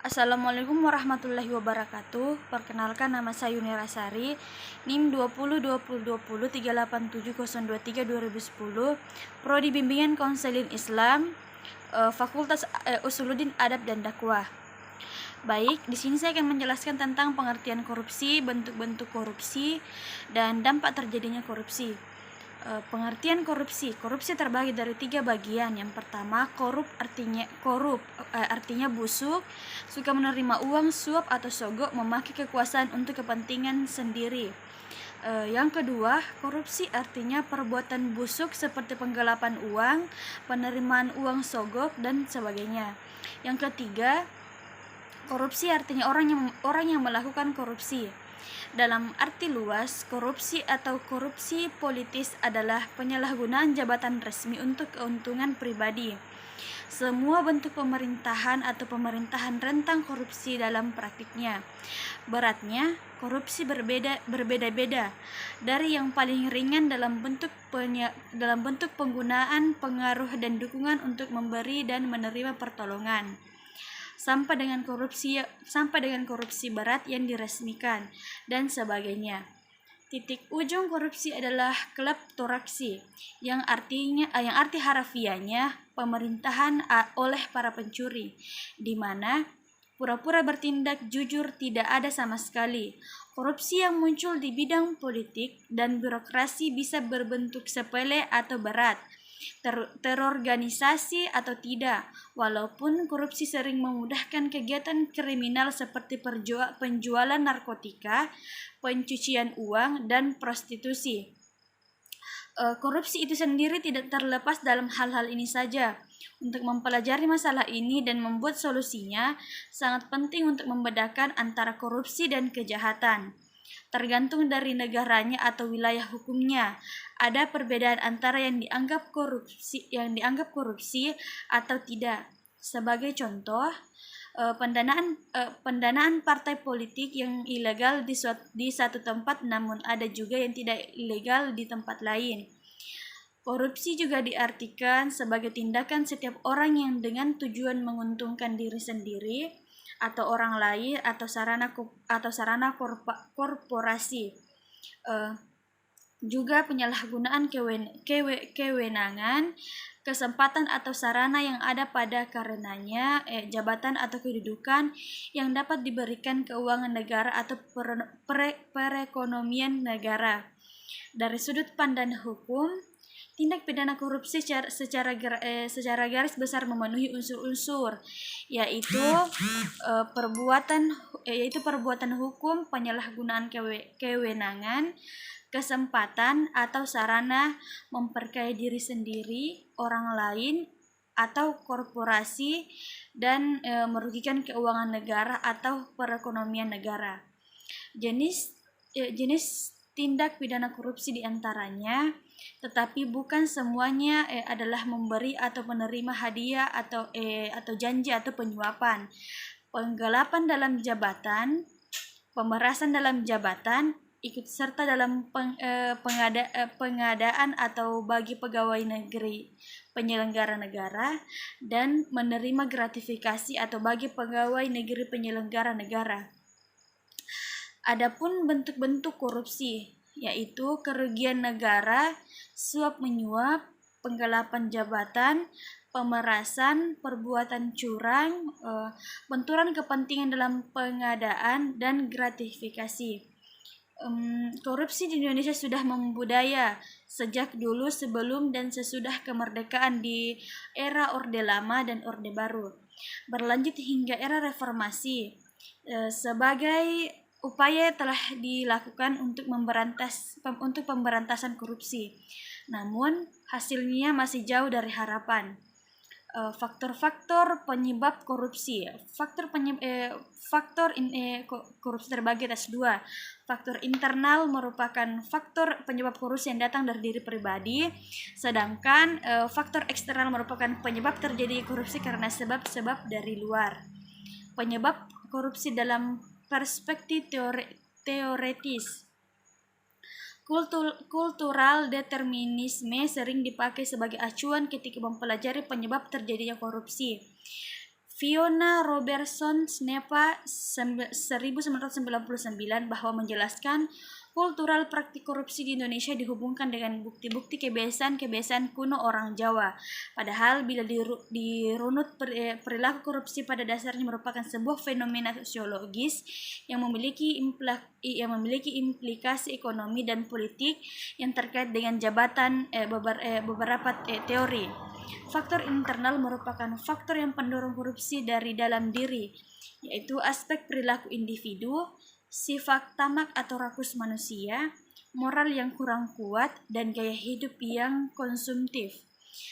Assalamualaikum warahmatullahi wabarakatuh. Perkenalkan, nama saya Yuni Rasari, NIM 202020387023 Prodi Bimbingan Konseling Islam, Fakultas Usuluddin Adab dan Dakwah. Baik, di sini saya akan menjelaskan tentang pengertian korupsi, bentuk-bentuk korupsi, dan dampak terjadinya korupsi. Pengertian korupsi terbagi dari 3 bagian. Yang pertama, korup artinya busuk, suka menerima uang, suap atau sogok, memakai kekuasaan untuk kepentingan sendiri. Yang kedua, korupsi artinya perbuatan busuk seperti penggelapan uang, penerimaan uang sogok, dan sebagainya. Yang ketiga, korupsi artinya orang yang melakukan korupsi. Dalam arti luas, korupsi atau korupsi politis adalah penyalahgunaan jabatan resmi untuk keuntungan pribadi. Semua bentuk pemerintahan atau pemerintahan rentang korupsi dalam praktiknya. Beratnya, korupsi berbeda-beda, dari yang paling ringan dalam bentuk penggunaan pengaruh dan dukungan untuk memberi dan menerima pertolongan, sampai dengan korupsi berat yang diresmikan dan sebagainya. Titik ujung korupsi adalah kleptokrasi, yang arti harafiahnya pemerintahan oleh para pencuri, di mana pura-pura bertindak jujur tidak ada sama sekali. Korupsi yang muncul di bidang politik dan birokrasi bisa berbentuk sepele atau berat, terorganisasi atau tidak, walaupun korupsi sering memudahkan kegiatan kriminal seperti penjualan narkotika, pencucian uang, dan prostitusi. Korupsi itu sendiri tidak terlepas dalam hal-hal ini saja. Untuk mempelajari masalah ini dan membuat solusinya, sangat penting untuk membedakan antara korupsi dan kejahatan. Tergantung dari negaranya atau wilayah hukumnya, ada perbedaan antara yang dianggap korupsi atau tidak. Sebagai contoh, pendanaan partai politik yang ilegal di satu tempat, namun ada juga yang tidak ilegal di tempat lain. Korupsi juga diartikan sebagai tindakan setiap orang yang dengan tujuan menguntungkan diri sendiri atau orang lain atau sarana korporasi. Juga penyalahgunaan kewenangan, kesempatan atau sarana yang ada pada karenanya jabatan atau kedudukan yang dapat diberikan keuangan negara atau perekonomian negara. Dari sudut pandang hukum, tindak pidana korupsi secara garis besar memenuhi unsur-unsur, yaitu perbuatan hukum, penyalahgunaan kewenangan, kesempatan atau sarana, memperkaya diri sendiri, orang lain, atau korporasi, dan merugikan keuangan negara atau perekonomian negara. Jenis tindak pidana korupsi diantaranya, tetapi bukan semuanya adalah memberi atau menerima hadiah atau janji atau penyuapan, penggelapan dalam jabatan, pemerasan dalam jabatan, ikut serta dalam pengadaan atau bagi pegawai negeri penyelenggara negara, dan menerima gratifikasi atau bagi pegawai negeri penyelenggara negara. Adapun bentuk-bentuk korupsi, yaitu kerugian negara, suap menyuap, penggelapan jabatan, pemerasan, perbuatan curang, benturan kepentingan dalam pengadaan, dan gratifikasi. Korupsi di Indonesia sudah membudaya sejak dulu, sebelum dan sesudah kemerdekaan di era Orde Lama dan Orde Baru, berlanjut hingga era reformasi. Sebagai upaya telah dilakukan untuk pemberantasan korupsi, namun hasilnya masih jauh dari harapan. Faktor-faktor penyebab korupsi. Korupsi terbagi atas 2. Faktor internal merupakan faktor penyebab korupsi yang datang dari diri pribadi, sedangkan faktor eksternal merupakan penyebab terjadi korupsi karena sebab-sebab dari luar. Penyebab korupsi dalam perspektif teoretis. Kultural determinisme sering dipakai sebagai acuan ketika mempelajari penyebab terjadinya korupsi. Fiona Robertson Snepa 1999 bahwa menjelaskan kultural praktik korupsi di Indonesia dihubungkan dengan bukti-bukti kebiasaan kuno orang Jawa. Padahal bila dirunut perilaku korupsi pada dasarnya merupakan sebuah fenomena sosiologis yang memiliki implikasi ekonomi dan politik yang terkait dengan beberapa teori. Faktor internal merupakan faktor yang pendorong korupsi dari dalam diri, yaitu aspek perilaku individu, sifat tamak atau rakus manusia, moral yang kurang kuat, dan gaya hidup yang konsumtif.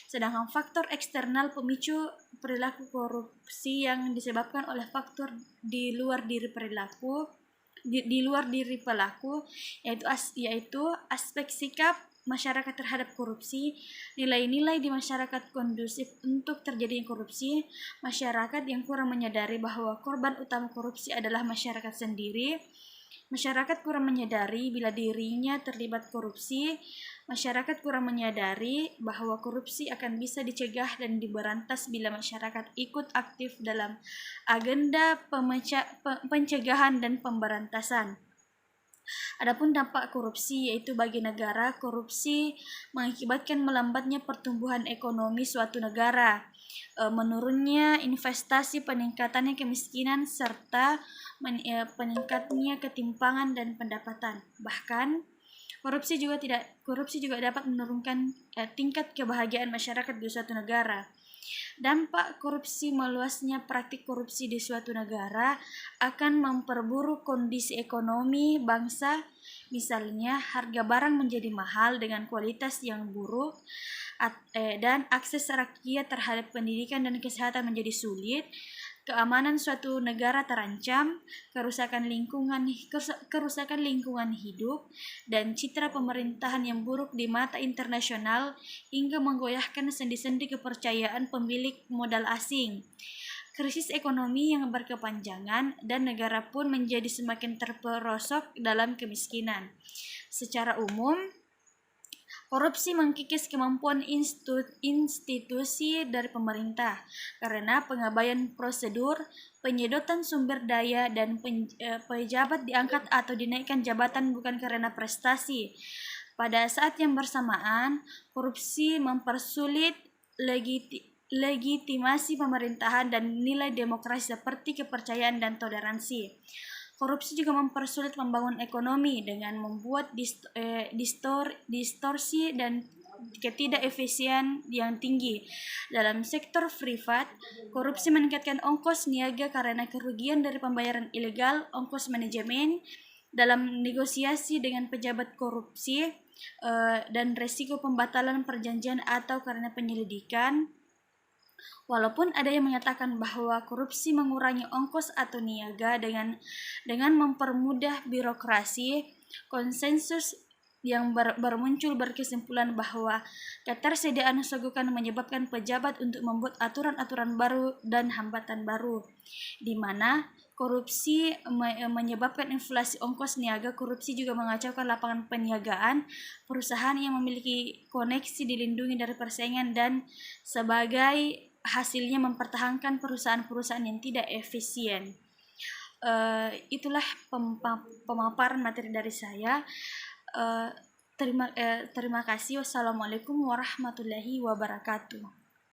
Sedangkan faktor eksternal pemicu perilaku korupsi yang disebabkan oleh faktor di luar diri pelaku, yaitu aspek sikap masyarakat terhadap korupsi, nilai-nilai di masyarakat kondusif untuk terjadinya korupsi, masyarakat yang kurang menyadari bahwa korban utama korupsi adalah masyarakat sendiri, masyarakat kurang menyadari bila dirinya terlibat korupsi, masyarakat kurang menyadari bahwa korupsi akan bisa dicegah dan diberantas bila masyarakat ikut aktif dalam agenda pencegahan dan pemberantasan. Adapun dampak korupsi, yaitu bagi negara, korupsi mengakibatkan melambatnya pertumbuhan ekonomi suatu negara, menurunnya investasi, peningkatannya kemiskinan, serta peningkatnya ketimpangan dan pendapatan. Bahkan korupsi juga dapat menurunkan tingkat kebahagiaan masyarakat di suatu negara. Dampak korupsi, meluasnya praktik korupsi di suatu negara akan memperburuk kondisi ekonomi bangsa. Misalnya, harga barang menjadi mahal dengan kualitas yang buruk, dan akses rakyat terhadap pendidikan dan kesehatan menjadi sulit. Keamanan suatu negara terancam, kerusakan lingkungan hidup, dan citra pemerintahan yang buruk di mata internasional hingga menggoyahkan sendi-sendi kepercayaan pemilik modal asing. Krisis ekonomi yang berkepanjangan dan negara pun menjadi semakin terperosok dalam kemiskinan. Secara umum, korupsi mengkikis kemampuan institusi dari pemerintah karena pengabaian prosedur, penyedotan sumber daya, dan pejabat diangkat atau dinaikkan jabatan bukan karena prestasi. Pada saat yang bersamaan, korupsi mempersulit legitimasi pemerintahan dan nilai demokrasi seperti kepercayaan dan toleransi. Korupsi juga mempersulit membangun ekonomi dengan membuat distorsi dan ketidakefisien yang tinggi. Dalam sektor privat, korupsi meningkatkan ongkos niaga karena kerugian dari pembayaran ilegal, ongkos manajemen dalam negosiasi dengan pejabat korupsi, dan resiko pembatalan perjanjian atau karena penyelidikan. Walaupun ada yang menyatakan bahwa korupsi mengurangi ongkos atau niaga dengan mempermudah birokrasi, konsensus yang bermuncul berkesimpulan bahwa ketersediaan sogokan menyebabkan pejabat untuk membuat aturan-aturan baru dan hambatan baru, di mana korupsi menyebabkan inflasi ongkos niaga. Korupsi juga mengacaukan lapangan peniagaan, perusahaan yang memiliki koneksi dilindungi dari persaingan, dan sebagai hasilnya mempertahankan perusahaan-perusahaan yang tidak efisien. Itulah pemaparan materi dari saya. Terima kasih. Wassalamualaikum warahmatullahi wabarakatuh.